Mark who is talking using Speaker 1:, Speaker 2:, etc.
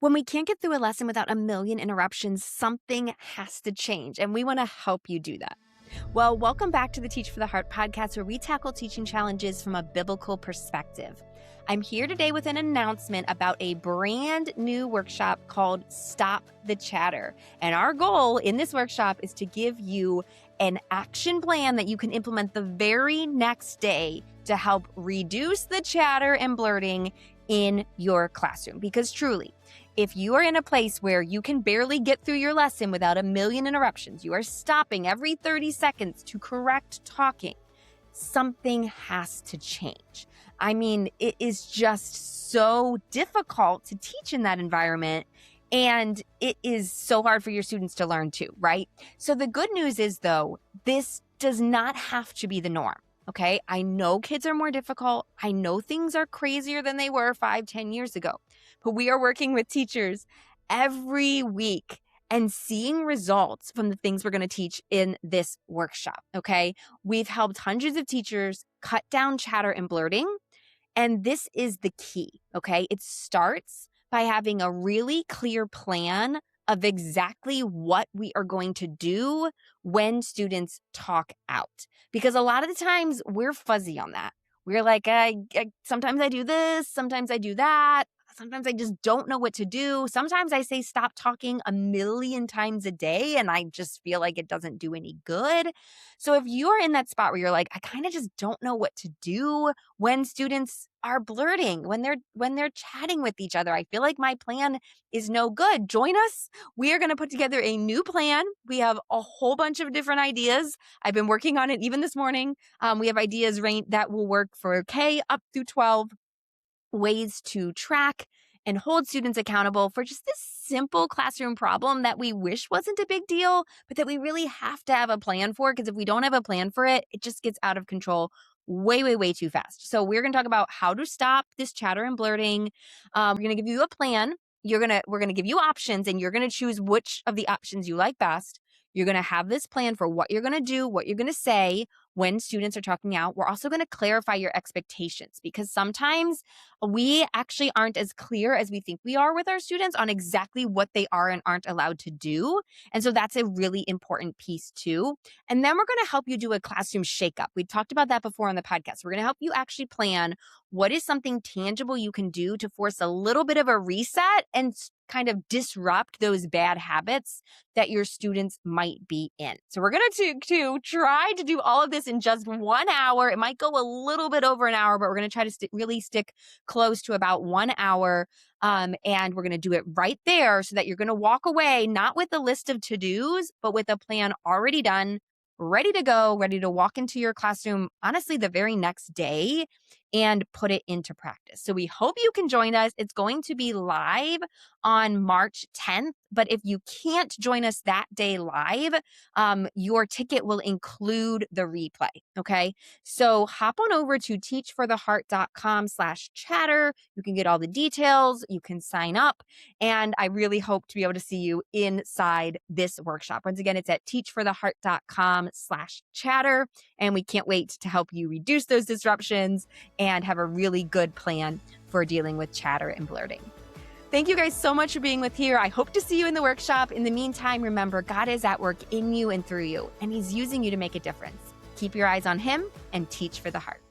Speaker 1: When we can't get through a lesson without a million interruptions, something has to change, and we want to help you do that. Well, welcome back to the Teach for the Heart podcast, where we tackle teaching challenges from a biblical perspective. I'm here today with an announcement about a brand new workshop called Stop the Chatter. And our goal in this workshop is to give you an action plan that you can implement the very next day to help reduce the chatter and blurting in your classroom. Because truly, if you are in a place where you can barely get through your lesson without a million interruptions, you are stopping every 30 seconds to correct talking, something has to change. I mean, it is just so difficult to teach in that environment, and it is so hard for your students to learn too, right? So the good news is, though, this does not have to be the norm. Okay, I know kids are more difficult. I know things are crazier than they were 5-10 years ago, but we are working with teachers every week and seeing results from the things we're going to teach in this workshop. Okay, we've helped hundreds of teachers cut down chatter and blurting, and this is the key. Okay, it starts by having a really clear plan of exactly what we are going to do when students talk out. Because a lot of the times we're fuzzy on that. We're like, sometimes I do this, sometimes I do that. Sometimes I just don't know what to do. Sometimes I say stop talking a million times a day and I just feel like it doesn't do any good. So if you're in that spot where you're like, I kind of just don't know what to do when students are blurting, when they're chatting with each other, I feel like my plan is no good. Join us. We are going to put together a new plan. We have a whole bunch of different ideas. I've been working on it even this morning. We have ideas that will work for K up through 12. Ways to track and hold students accountable for just this simple classroom problem that we wish wasn't a big deal, but that we really have to have a plan for, because if we don't have a plan for it, it just gets out of control way, way, way too fast. So we're going to talk about how to stop this chatter and blurting. We're going to give you a plan. We're going to give you options, and you're going to choose which of the options you like best. You're going to have this plan for what you're going to do, what you're going to say when students are talking out. We're also going to clarify your expectations, because sometimes we actually aren't as clear as we think we are with our students on exactly what they are and aren't allowed to do. And so that's a really important piece too. And then we're going to help you do a classroom shakeup. We talked about that before on the podcast. We're going to help you actually plan what is something tangible you can do to force a little bit of a reset and kind of disrupt those bad habits that your students might be in. So we're going to try to do all of this in just 1 hour. It might go a little bit over an hour, but we're going to try to really stick close to about 1 hour. And we're going to do it right there so that you're going to walk away not with a list of to-dos, but with a plan already done, ready to go, ready to walk into your classroom, honestly, the very next day and put it into practice. So we hope you can join us. It's going to be live on March 10th, but if you can't join us that day live, your ticket will include the replay. Okay. So hop on over to teachfortheheart.com/chatter. You can get all the details. You can sign up. And I really hope to be able to see you inside this workshop. Once again, it's at teachfortheheart.com/chatter. And we can't wait to help you reduce those disruptions and have a really good plan for dealing with chatter and blurting. Thank you guys so much for being with here. I hope to see you in the workshop. In the meantime, remember, God is at work in you and through you, and He's using you to make a difference. Keep your eyes on Him and teach for the heart.